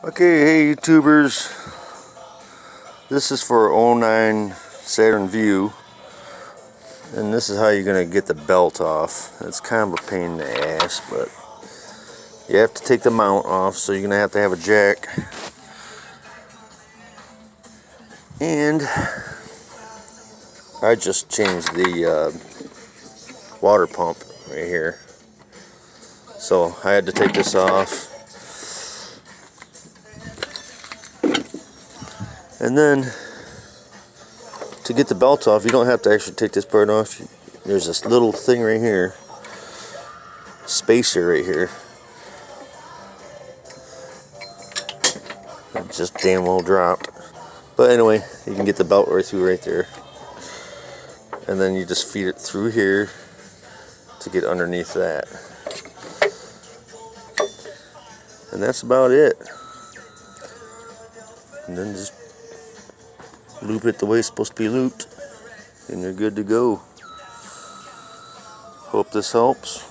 Okay, hey YouTubers, this is for 09 Saturn Vue, and this is how you're going to get the belt off. It's kind of a pain in the ass, but you have to take the mount off, so you're going to have a jack. And I just changed the water pump right here, so I had to take this off. And then, to get the belt off, you don't have to actually take this part off. There's this little thing right here, spacer right here. It just damn well dropped. But anyway, you can get the belt right through right there. And then you just feed it through here to get underneath that. And that's about it. And then just loop it the way it's supposed to be looped, and you're good to go. Hope this helps.